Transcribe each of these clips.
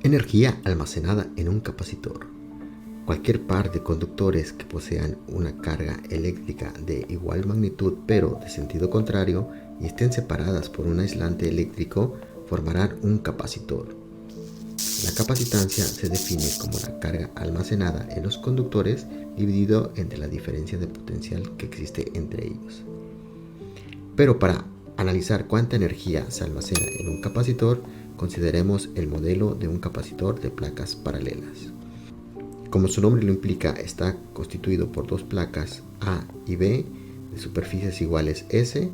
Energía almacenada en un capacitor. Cualquier par de conductores que posean una carga eléctrica de igual magnitud pero de sentido contrario y estén separadas por un aislante eléctrico formarán un capacitor. La capacitancia se define como la carga almacenada en los conductores dividido entre la diferencia de potencial que existe entre ellos. Pero para analizar cuánta energía se almacena en un capacitor, consideremos el modelo de un capacitor de placas paralelas. Como su nombre lo implica, está constituido por dos placas A y B de superficies iguales S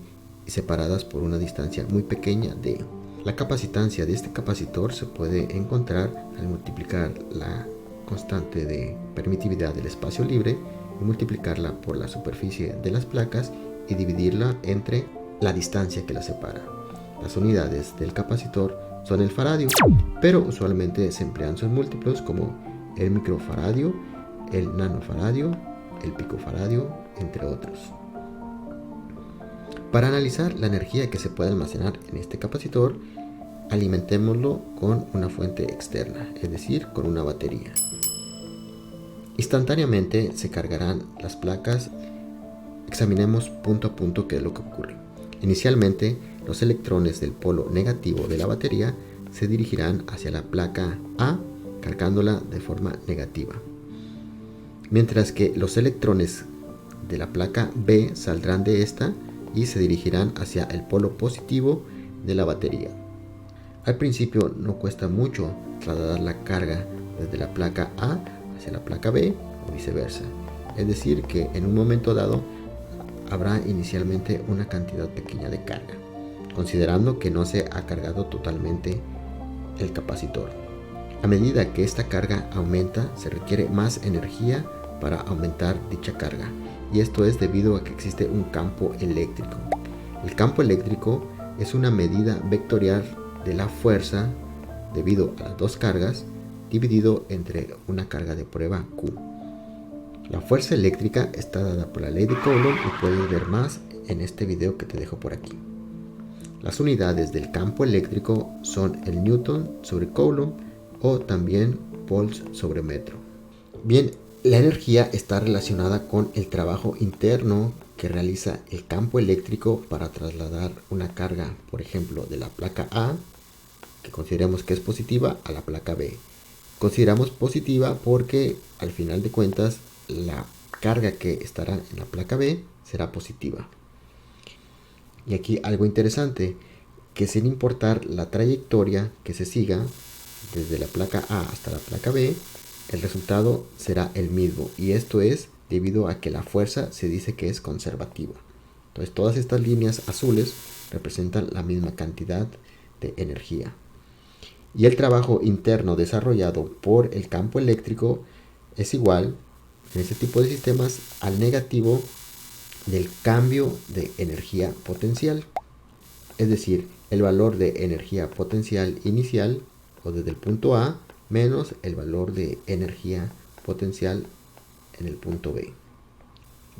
y separadas por una distancia muy pequeña d. La capacitancia de este capacitor se puede encontrar al multiplicar la constante de permitividad del espacio libre y multiplicarla por la superficie de las placas y dividirla entre la distancia que la separa. Las unidades del capacitor son el faradio, pero usualmente se emplean sus múltiplos como el microfaradio, el nanofaradio, el picofaradio, entre otros. Para analizar la energía que se puede almacenar en este capacitor, alimentémoslo con una fuente externa, es decir, con una batería. Instantáneamente se cargarán las placas. Examinemos punto a punto qué es lo que ocurre. Inicialmente, los electrones del polo negativo de la batería se dirigirán hacia la placa A, cargándola de forma negativa, mientras que los electrones de la placa B saldrán de esta y se dirigirán hacia el polo positivo de la batería. Al principio no cuesta mucho trasladar la carga desde la placa A hacia la placa B o viceversa, es decir que en un momento dado habrá inicialmente una cantidad pequeña de carga, considerando que no se ha cargado totalmente el capacitor. A medida que esta carga aumenta, se requiere más energía para aumentar dicha carga, y esto es debido a que existe un campo eléctrico. El campo eléctrico es una medida vectorial de la fuerza debido a las dos cargas dividido entre una carga de prueba Q. La fuerza eléctrica está dada por la ley de Coulomb y puedes ver más en este video que te dejo por aquí. Las unidades del campo eléctrico son el Newton sobre Coulomb o también volts sobre metro. Bien, la energía está relacionada con el trabajo interno que realiza el campo eléctrico para trasladar una carga, por ejemplo, de la placa A, que consideremos que es positiva, a la placa B. Consideramos positiva porque al final de cuentas la carga que estará en la placa B será positiva. Y aquí algo interesante, que sin importar la trayectoria que se siga desde la placa A hasta la placa B, el resultado será el mismo, y esto es debido a que la fuerza se dice que es conservativa. Entonces todas estas líneas azules representan la misma cantidad de energía. Y el trabajo interno desarrollado por el campo eléctrico es igual, en este tipo de sistemas, al negativo del cambio de energía potencial. Es decir, el valor de energía potencial inicial, o desde el punto A, menos el valor de energía potencial en el punto B.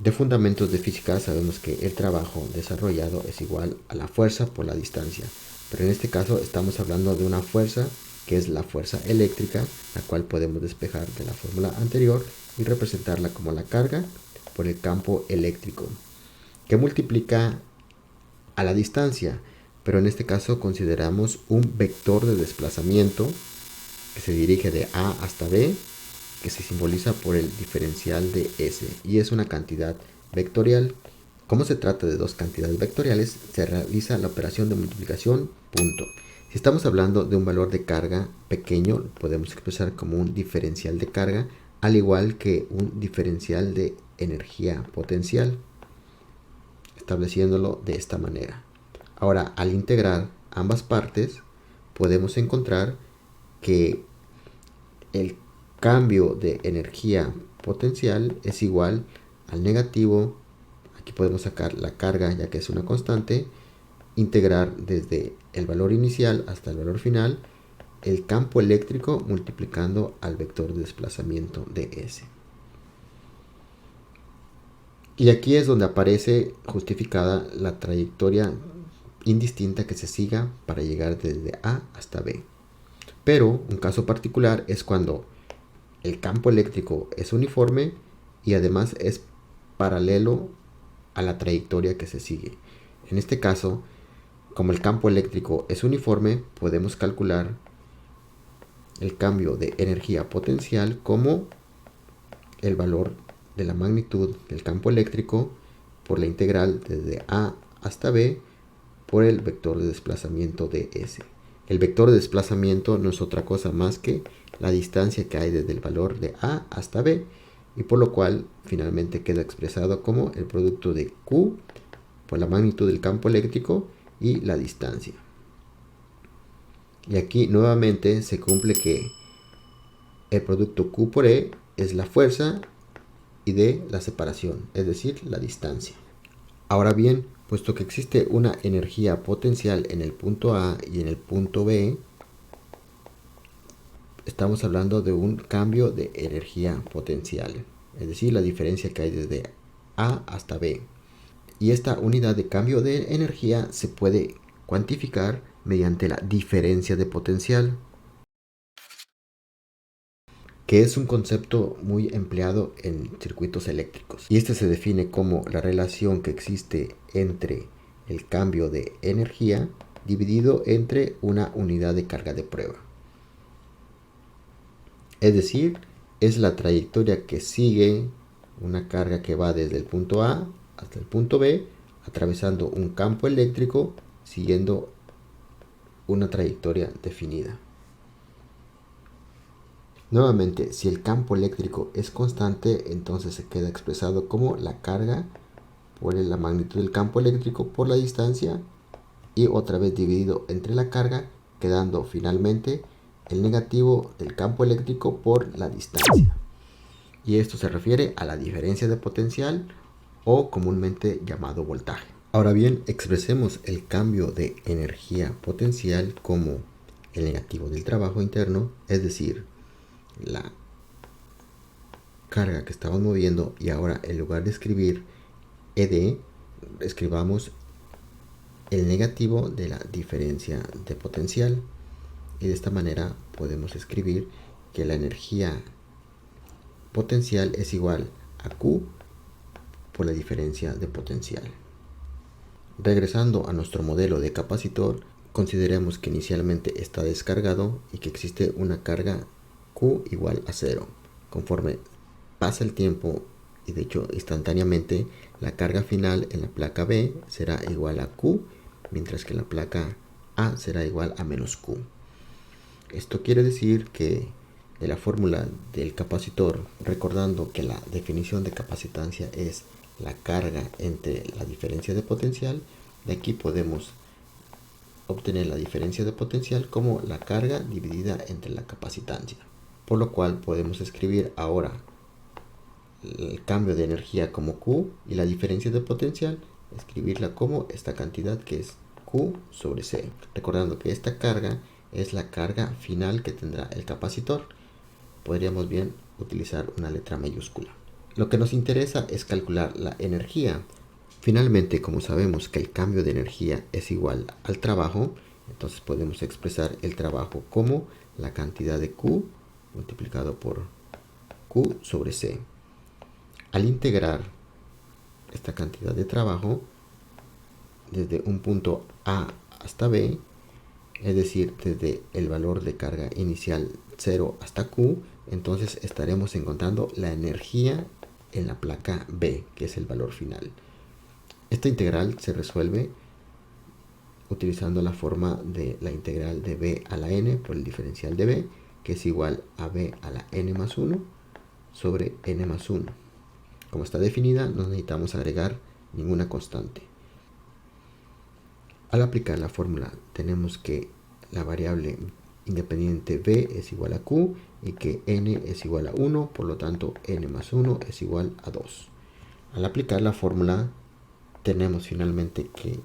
De fundamentos de física sabemos que el trabajo desarrollado es igual a la fuerza por la distancia, pero en este caso estamos hablando de una fuerza que es la fuerza eléctrica, la cual podemos despejar de la fórmula anterior y representarla como la carga por el campo eléctrico, que multiplica a la distancia, pero en este caso consideramos un vector de desplazamiento que se dirige de A hasta B, que se simboliza por el diferencial de S, y es una cantidad vectorial. Como se trata de dos cantidades vectoriales, se realiza la operación de multiplicación punto. Si estamos hablando de un valor de carga pequeño, lo podemos expresar como un diferencial de carga, al igual que un diferencial de energía potencial, estableciéndolo de esta manera. Ahora, al integrar ambas partes, podemos encontrar que el cambio de energía potencial es igual al negativo. Aquí podemos sacar la carga, ya que es una constante, integrar desde el valor inicial hasta el valor final el campo eléctrico multiplicando al vector de desplazamiento de S. Y aquí es donde aparece justificada la trayectoria indistinta que se siga para llegar desde A hasta B. Pero un caso particular es cuando el campo eléctrico es uniforme y además es paralelo a la trayectoria que se sigue. En este caso, como el campo eléctrico es uniforme, podemos calcular el cambio de energía potencial como el valor de la magnitud del campo eléctrico por la integral desde A hasta B por el vector de desplazamiento de S. El vector de desplazamiento no es otra cosa más que la distancia que hay desde el valor de A hasta B, y por lo cual finalmente queda expresado como el producto de Q por la magnitud del campo eléctrico y la distancia. Y aquí nuevamente se cumple que el producto Q por E es la fuerza y D la separación, es decir, la distancia. Ahora bien, puesto que existe una energía potencial en el punto A y en el punto B, estamos hablando de un cambio de energía potencial, es decir, la diferencia que hay desde A hasta B. Y esta unidad de cambio de energía se puede cuantificar mediante la diferencia de potencial, que es un concepto muy empleado en circuitos eléctricos. Y este se define como la relación que existe entre el cambio de energía dividido entre una unidad de carga de prueba. Es decir, es la trayectoria que sigue una carga que va desde el punto A hasta el punto B, atravesando un campo eléctrico siguiendo una trayectoria definida. Nuevamente, si el campo eléctrico es constante, entonces se queda expresado como la carga por la magnitud del campo eléctrico por la distancia, y otra vez dividido entre la carga, quedando finalmente el negativo del campo eléctrico por la distancia. Y esto se refiere a la diferencia de potencial, o comúnmente llamado voltaje. Ahora bien, expresemos el cambio de energía potencial como el negativo del trabajo interno, es decir, la carga que estamos moviendo, y ahora en lugar de escribir ED, escribamos el negativo de la diferencia de potencial, y de esta manera podemos escribir que la energía potencial es igual a Q por la diferencia de potencial. Regresando a nuestro modelo de capacitor, consideremos que inicialmente está descargado y que existe una carga Q igual a 0. Conforme pasa el tiempo, y de hecho instantáneamente, la carga final en la placa B será igual a Q, mientras que en la placa A será igual a menos Q. Esto quiere decir que de la fórmula del capacitor, recordando que la definición de capacitancia es la carga entre la diferencia de potencial, de aquí podemos obtener la diferencia de potencial como la carga dividida entre la capacitancia. Por lo cual podemos escribir ahora el cambio de energía como Q y la diferencia de potencial, escribirla como esta cantidad que es Q sobre C. Recordando que esta carga es la carga final que tendrá el capacitor. Podríamos bien utilizar una letra mayúscula. Lo que nos interesa es calcular la energía. Finalmente, como sabemos que el cambio de energía es igual al trabajo, entonces podemos expresar el trabajo como la cantidad de Q multiplicado por Q sobre C. Al integrar esta cantidad de trabajo desde un punto A hasta B, es decir, desde el valor de carga inicial 0 hasta Q, entonces estaremos encontrando la energía en la placa B, que es el valor final. Esta integral se resuelve utilizando la forma de la integral de b a la n por el diferencial de b, que es igual a b a la n más 1 sobre n más 1. Como está definida, no necesitamos agregar ninguna constante. Al aplicar la fórmula, tenemos que la variable independiente b es igual a q y que n es igual a 1, por lo tanto n más 1 es igual a 2. Al aplicar la fórmula, tenemos finalmente que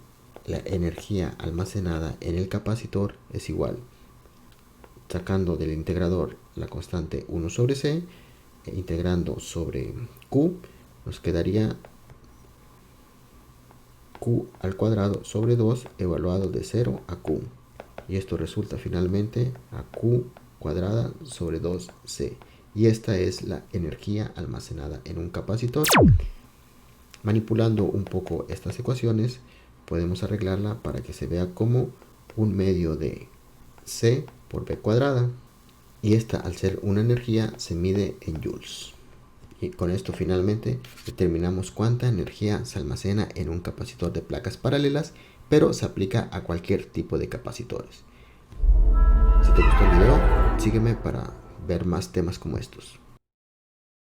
la energía almacenada en el capacitor es igual, sacando del integrador la constante 1 sobre c, e integrando sobre q, nos quedaría q al cuadrado sobre 2 evaluado de 0 a q. y esto resulta finalmente a Q cuadrada sobre 2C. Y esta es la energía almacenada en un capacitor. Manipulando un poco estas ecuaciones, podemos arreglarla para que se vea como un medio de C por B cuadrada. Y esta, al ser una energía, se mide en joules. Y con esto finalmente determinamos cuánta energía se almacena en un capacitor de placas paralelas, pero se aplica a cualquier tipo de capacitores. Si te gustó el video, sígueme para ver más temas como estos.